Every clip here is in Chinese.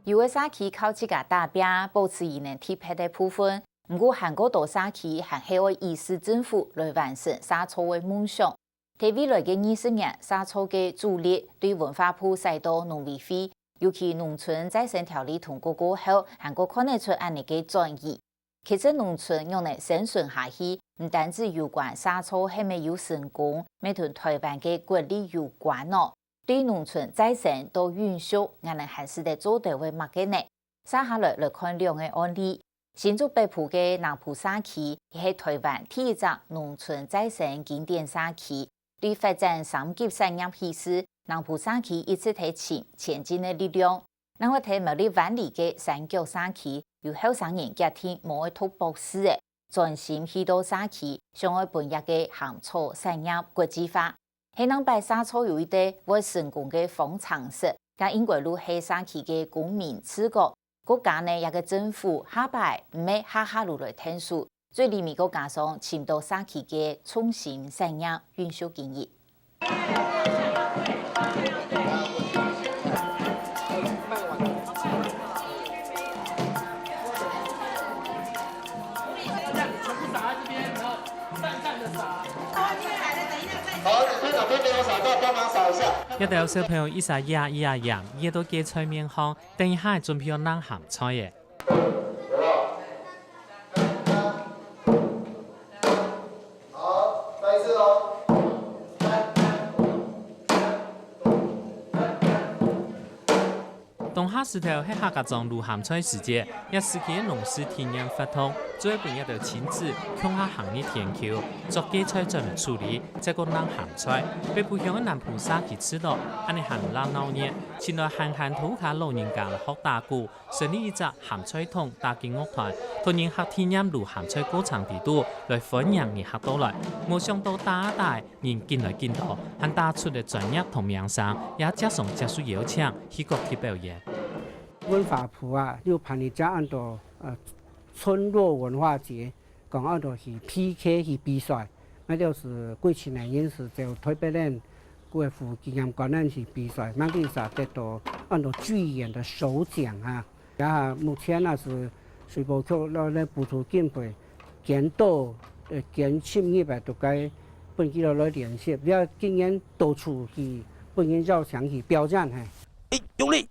有的社区靠自家打拼，保持伊能贴配的部分。不过韩国多社区还希望以市政府来完成沙草的梦想。在未来的20年，沙草的主力对文化部赛道农委会，尤其农村再生条例通过过后，韩国看得出安尼嘅转移。其实农村用嚟生存下去，唔单止有关沙草係咪有成功，咪同台湾嘅国力有关咯。对农村再生到允许，我哋还是得做到为乜嘅呢？接下来看两个案例。新竹北埔嘅南埔社區係台灣第一個農村再生經典社區，對發展三級產業起司，南埔社區一直提前前進嘅力量。咱我睇苗栗灣里嘅三角社區，有後生人家庭冇去讀博士嘅，專心去到社區，上海本業嘅鹹草產業國際化。係能擺沙草有一啲會成功嘅方程式，加英國路係社區嘅公民自覺。國家呢，一個政府下擺唔係下下路來聽數，最裡面個加上簽到社區嘅創新產業運輸建議。一隊有小朋友一下樣，嘢都幾菜面康，等一下準備要冷鹹菜嘅。好，再一次哦。冬夏時頭係客家莊露鹹菜時節，一時期農事體驗發通，做一半一隊親子向下行嘅田橋，做基菜專門處理，再個冷鹹菜，被不向嘅南埔社區吃到，安尼行冷鬧熱，前來閒土下老人家學打鼓，成立一隻鹹菜筒打擊樂團，同人客體驗露鹹菜歌唱地度，來歡迎人客到來，冇想到大人見來見到，還打出嘅專業同名聲，也加上接受邀請去各地表演。文化部啊，又辦一隻按照村落文化節，講按照是 PK 去比賽，那就是過去年因是就台北人國府經驗館人去比賽，那個是得到按照劇演的首獎啊。然後目前啊是水保局來補助經費，見到見700多個本地來聯繫，要今年到處去本地要想去標戰哈。哎，用力！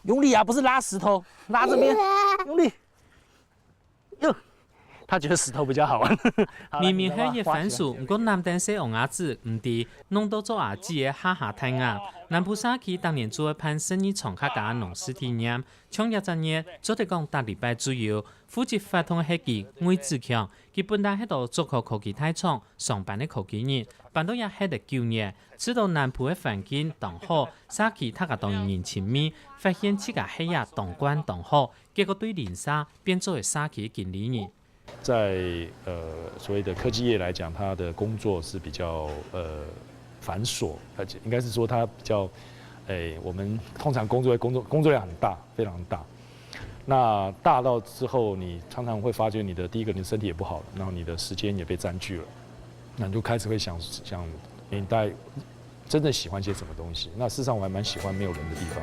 用力啊，不是拉石頭，拉這邊，用力。喲，他覺得石頭比較好玩。明明係一番薯，不過南丹西紅牙子唔啲，弄到做牙子嘅下下太硬。南埔社區當年做一盤生意廠客家農事體驗，從1年做得講大禮拜左右，負責發通係佢魏志強，佢本來喺度竹科科技大廠上班嘅科技人，辦到也喺度9年，知道南埔嘅環境當好，社區他個當人親密，發現自家係也當官當好，結果對鄰舍變做係社區經理人。在所謂的科技業來講，它的工作是比較繁瑣，而且應該是說它比較，我們通常工作量很大，非常大。那大到之後，你常常會發覺你的第一個，你身體也不好，然後你的時間也被佔據了，那你就開始會想，你大概真正喜歡些什麼東西？那事實上我還蠻喜歡沒有人的地方。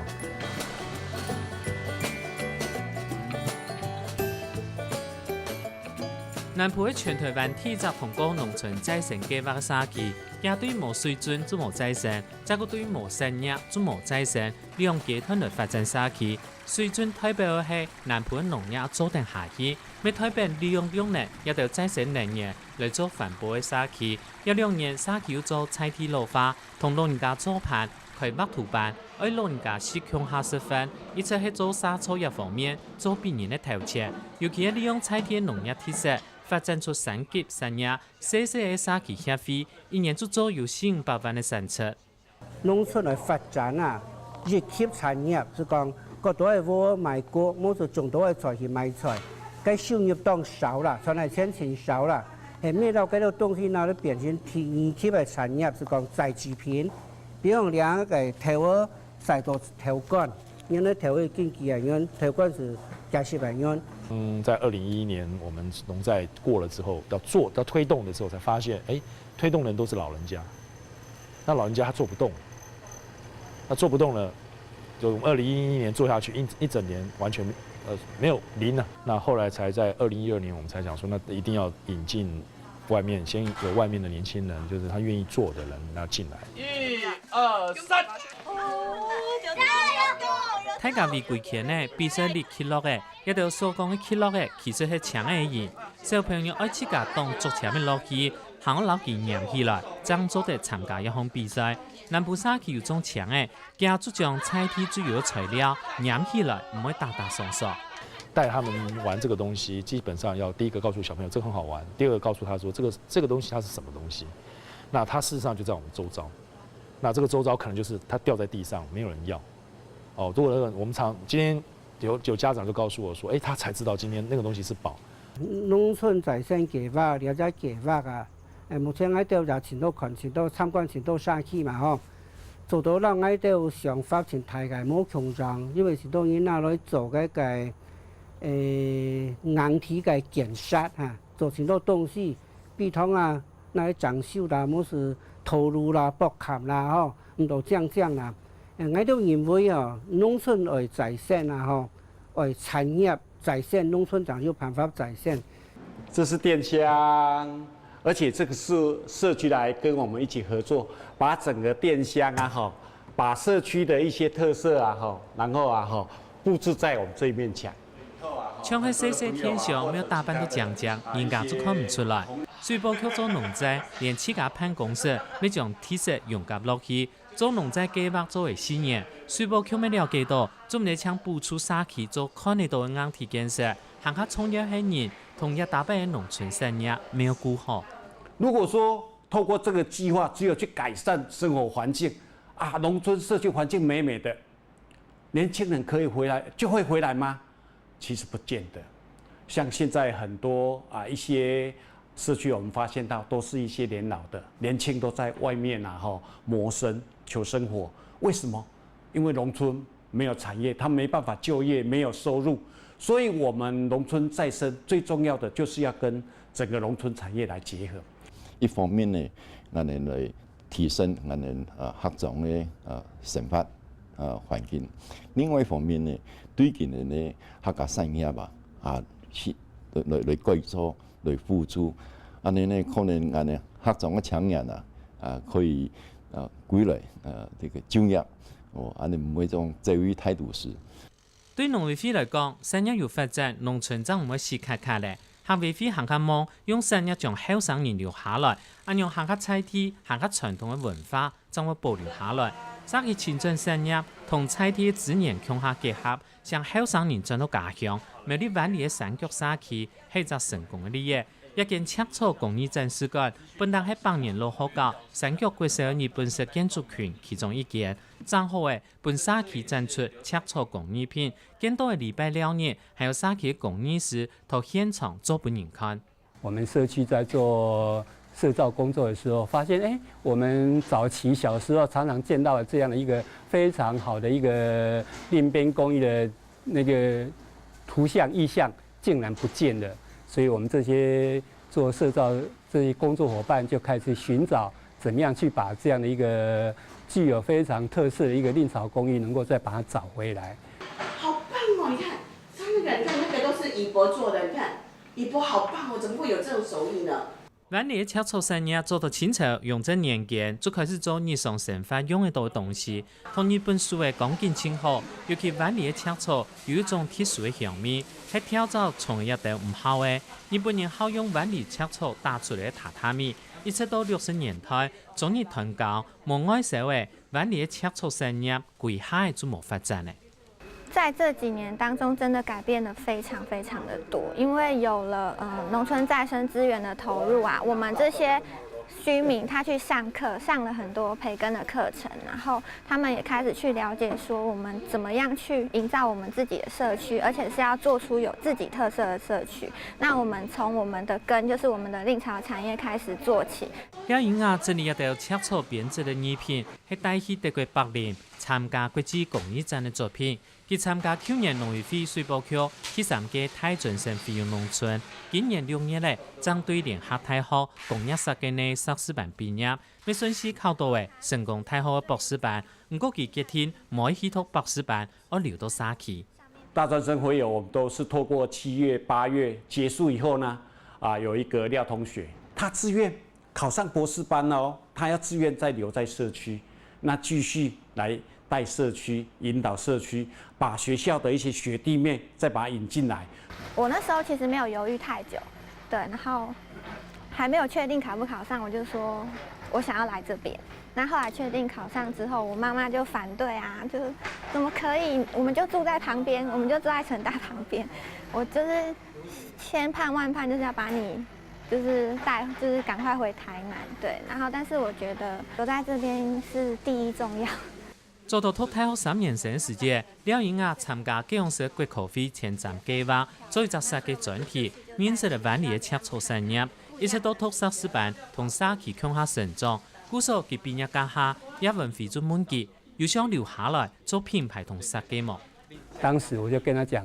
南埔喺全台灣第一個通過農村再生計劃嘅社區，也對無水準做無再生，再個對無產業做無再生，利用階段來發展社區。水準代表係南埔嘅農業做定下去，咪代表利用用能也到再生能源來做環保嘅社區。有2年社區要做菜地綠化，同老人家做盤開麥土班，而老人家是鄉下食飯，而且係做沙草業方面做別人嘅頭前，尤其係利用菜地農業特色。發展出3級產業，細嘅社區協會1年就做有400萬嘅產出。農村嘅發展啊，1級產業是講個多係我賣過，冇就種多係菜去賣菜，該收入當少啦，傳來錢錢少啦，係咩到嗰啲東西嗱，都變成2級嘅產業，是講在製品，比如2個頭兒曬到頭幹，因為頭兒經濟啊，因為頭幹是80萬元。在2011年我們農債過了之後，要推動的時候，才發現，推動人都是老人家，那老人家他做不動，那做不動了，就我们2011年做下去一整年完全没有零了。那后来才在2012年我们才讲说，那一定要引进外面，先有外面的年轻人，就是他愿意做的人要进来。1、2、3。大家为规圈的比赛立起落的，一条所讲的起落的，其实是抢的意。小朋友爱自家动作前面落去，行老记念起来，张做的参加一项比赛。南部沙区有种抢的，家族将菜体最有材料念起来，唔会打打爽爽。带他们玩这个东西，基本上要第一个告诉小朋友这个很好玩，第二个告诉他说这个东西它是什么东西。那它事实上就在我们周遭，那这个周遭可能就是它掉在地上，没有人要。哦，如果我们今天有家长就告诉我说，他才知道今天那个东西是宝。农村在线计划，了解计划啊，目前喺度就前度群前度参观前度社区嘛吼，做到咱喺度想法前大概冇强壮，因为是当然那来做嗰个硬体嘅检查哈，做前度东西，比方啊，那长寿啦，冇是头颅啦、膊龛啦吼，唔到这样啦。我都认为哦，农村为在线啊吼，为产业在线，农村长有办法在线。这是电箱，而且这个是社区来跟我们一起合作，把整个电箱啊哈，把社区的一些特色啊哈，然后啊哈布置在我们这一面墙。像喺细细天上没有打扮的讲讲，人家就看唔出来。水保局做农仔，连自家办公室你将 T 恤用夹落去。做农仔计划做为4年，水保局没了解到，做唔嚟抢补出社区做看得到的硬体建设，行下创业系人同一大半的农村产业没有顾好。如果说透过这个计划，只有去改善生活环境啊，农村社区环境美美的，年轻人可以回来就会回来吗？其实不见得。像现在很多一些社区，我们发现到都是一些年老的，年轻都在外面谋生求生活。为什么？因为农村没有产业，他没办法就业，没有收入。所以，我们农村再生最重要的就是要跟整个农村产业来结合。一方面呢，我们来提升我们学长的生活环境；另外一方面呢，对近年呢客家产业来改造、来付出，安尼呢可能我们客长的青年可以归来这个就业，安尼唔会种社会态度是。对农委会来讲，产业有发展，农村就唔会死卡卡咧。客委会行下忙，用产业将后生人留下来，用行下菜体、行下传统的文化，将会保留下来。早期青春产业同菜体资源强下结合，向后生人转到家乡，美丽万里的山脚社区是一个成功的例子。一间赤草工艺展示馆，本来喺百年老学校山脚国小日本式建筑群其中一间，正好嘅本社区展出赤草工艺品，见到嘅礼拜6日，还有社区工艺师到现场做俾人看。我们社区在做社造工作的时候，发现我们早期小时候常常见到的这样的一个非常好的一个另边工艺的那个图像意象，竟然不见了。所以我们这些做社造这些工作伙伴就开始寻找怎么样去把这样的一个具有非常特色的一个令草工艺，能够再把它找回来。好棒哦！你看，他那个，你看那个都是以帛做的，你看以帛好棒哦，怎么会有这种手艺呢？万里的赤草产业做到清朝用这年间，就开始做日常生活用得到的东西，同日本书的钢筋称好，尤其万里的赤草有一种特殊的香味，係跳蚤从一定唔好的。日本人好用万里赤草打出来的榻榻米，一直到60年代，中日斷交，無愛社會，萬里的赤草產業歸下就冇發展咧。在这几年当中，真的改变的非常的多，因为有了农村再生资源的投入啊，我们这些居民他去上课，上了很多培根的课程，然后他们也开始去了解说我们怎么样去营造我们自己的社区，而且是要做出有自己特色的社区。那我们从我们的根，就是我们的令草产业开始做起。了因啊，这里一道赤草编织的艺品，係帶起德國百年參加國際工藝展的作品。佢參加去年農業會水保區第3屆太準省惠陽農村，今年6月咧，將對聯合大學工業設計嘅碩士班畢業，未順勢考到嘅成功大學嘅博士班，唔過佢決定唔去讀博士班，而留到沙期。大專生會友，我們都是透過7月、8月結束以後呢，有一個廖同學，他自願考上博士班哦，他要自願再留在社區，那繼續來帶社區、引導社區，把學校的一些學弟妹再把它引進來。我那時候其實沒有猶豫太久，對，然後還沒有確定考不考上，我就說我想要來這邊。那後來確定考上之後，我媽媽就反對啊，就怎麼可以？我們就住在旁邊，我們就住在成大旁邊。我就是千盼萬盼，就是要把你就是帶，就是趕快回台南，對。然後，但是我覺得留在這邊是第一重要。做到讀大學3年生時節，廖英雅參加基隆市國科會前瞻計劃，做一個設計專題，面試了灣裡的赤草產業，一直到讀碩士班同沙期向下成長。故所佢畢業家下，也問肥咗滿級，又想留下來做品牌同設計模。當時我就跟他講，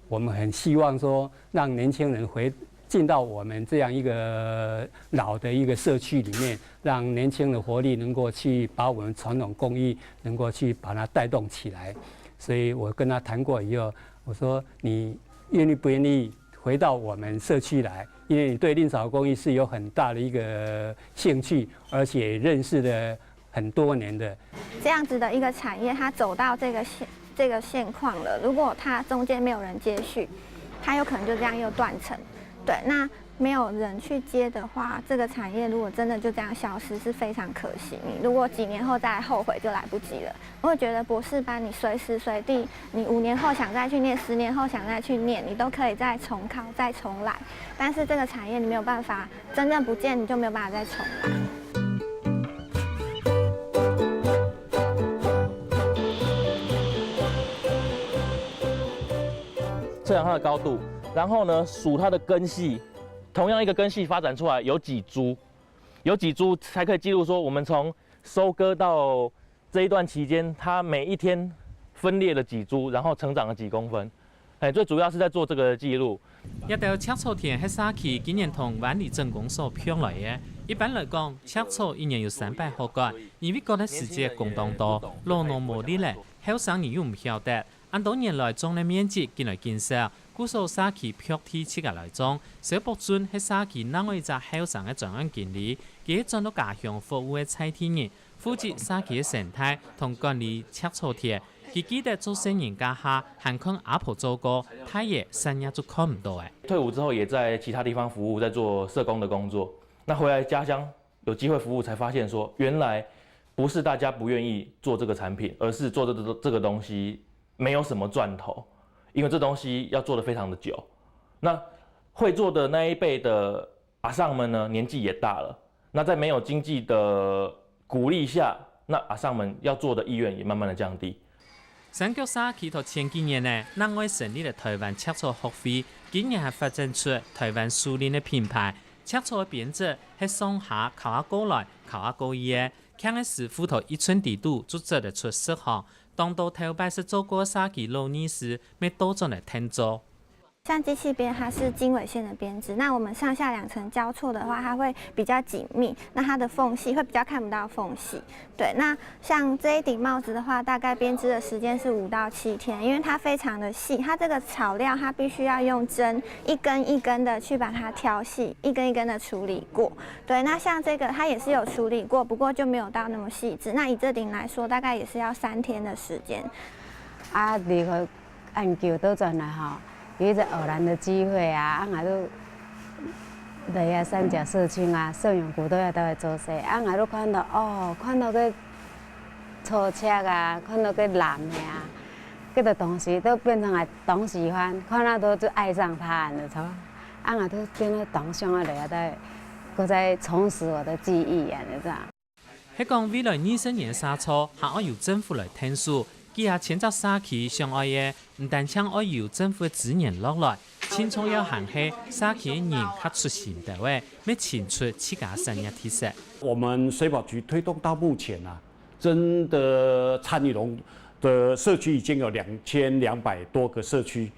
我們很希望說，讓年輕人進到我們這樣一個老的一個社區裡面，讓年輕的活力能夠去把我們傳統工藝能夠去把它帶動起來。所以我跟他談過以後，我說你願意不願意回到我們社區來？因為你對藺草工藝是有很大的一個興趣，而且認識了很多年的。這樣子的一個產業，它走到這個現況了，如果它中間沒有人接續，它有可能就這樣又斷層。對，那沒有人去接的話，這個產業如果真的就這樣消失，是非常可惜。你如果幾年後再後悔，就來不及了。我會覺得博士班你隨時隨地，你5年後想再去念，10年後想再去念，你都可以再重考、再重來。但是這個產業你沒有辦法，真正不見你就沒有辦法再重來。測量它的高度。然後呢，數它的根系，同樣一個根系發展出來有幾株才可以記錄說我們從收割到這一段期間，它每一天分裂了幾株，然後成長了幾公分。最主要是在做這個記錄。一條赤草田喺沙期今年同灣裡鎮公所拼來嘅。一般來講，赤草一年有300棵幹，因為覺得時節共當多，勞農無力咧，後生人又唔曉得。按多年來種嘅面積見來見少，故所沙期偏體切嘅來種，小博尊喺沙期另外一隻後生嘅專案經理，佢轉到家鄉服務嘅蔡天人，負責沙期嘅生態同管理赤草田。佢記得做生意家下，還看阿婆做過，他也生意就看唔到誒。退伍之後也在其他地方服務，在做社工的工作。那回來家鄉有機會服務，才發現說原來不是大家不願意做這個產品，而是做這個東西沒有什麼賺頭，因為這東西要做得非常的久。那會做的那一輩的阿桑們呢，年紀也大了。那在沒有經濟的鼓勵下，那阿桑們要做的意願也慢慢的降低。三角沙期頭前幾年呢，另外成立了台灣赤草學會，今年還發展出台灣樹林的品牌。赤草嘅編織係上下靠下過來，靠下過去嘅，看嘅師傅頭1寸地度就做得出適行。當到頭擺是做過沙期老年時，咪多咗嚟聽做。像機器編，它是經緯線的編織，那我們上下2層交錯的話，它會比較緊密，那它的縫隙會比較看不到縫隙。對，那像這一頂帽子的話，大概編織的時間是5到7天，因為它非常的細，它這個草料它必須要用針一根一根的去把它挑細，一根一根的處理過。對，那像這個它也是有處理過，不過就沒有到那麼細緻。那以這頂來說，大概也是要3天的時間。啊，你個研究倒轉來吼。有一個偶然的機會啊，我都來啊三甲社區啊，攝影股都要到來做事，我都看到個草赤啊，看到個藍的啊，這個東西都變成係懂喜歡，看到都就愛上它了，錯。我都變到懂上來啊，都在重拾我的記憶啊，你知道？係講未來20年沙草，還要由政府來聽數。佢下前則沙期上愛嘅，唔但將愛由政府嘅資源落來，青蔥要行起沙期嘅人較出現的話，要請出自家產業特色。我們水保局推動到目前啊，真的參與的社区已经有2200多个社区，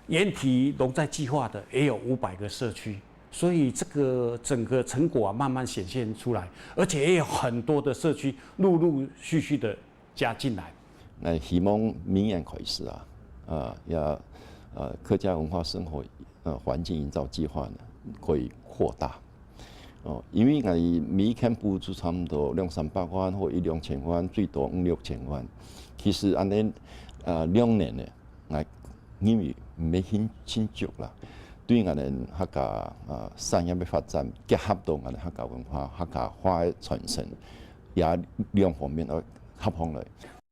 原体农在计划的也有500个社区，所以这个整个成果慢慢显现出来，而且也有很多的社区陆陆续续的加进来。那希望明年开始也客家文化生活环境营造计划呢可以扩大。因为我哋每天补助差不多200-300万或1-2千万，最多5-6千万。其实安尼2年呢，因为唔係很足啦。對我哋客家產業嘅發展，結合到我哋客家文化、客家話嘅傳承，也2方面合起來。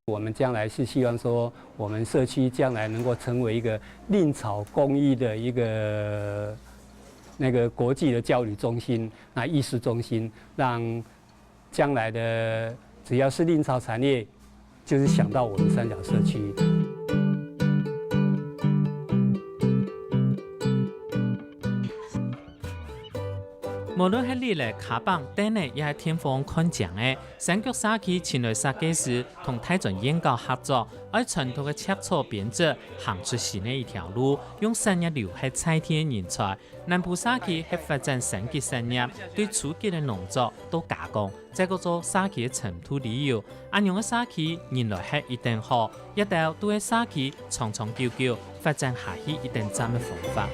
我们将来是希望说，我们社区将来能够成为一个蔺草工艺的一个国际的教育中心、艺术中心，让将来的只要是蔺草产业，就是想到我们三角社区。無論係你嚟卡邦等呢，也係天方看漲嘅。三角社區前來設計師同台中研究合作，喺傳統嘅赤楚編織行出新嘅一條路，用產業留喺在地嘅人才。南部社區係發展升級產業，對初級嘅農作都加工，再個做社區嘅塵土旅遊。安樣嘅社區原來係一定好，一定要對社區長長久久發展下去一定站嘅方法。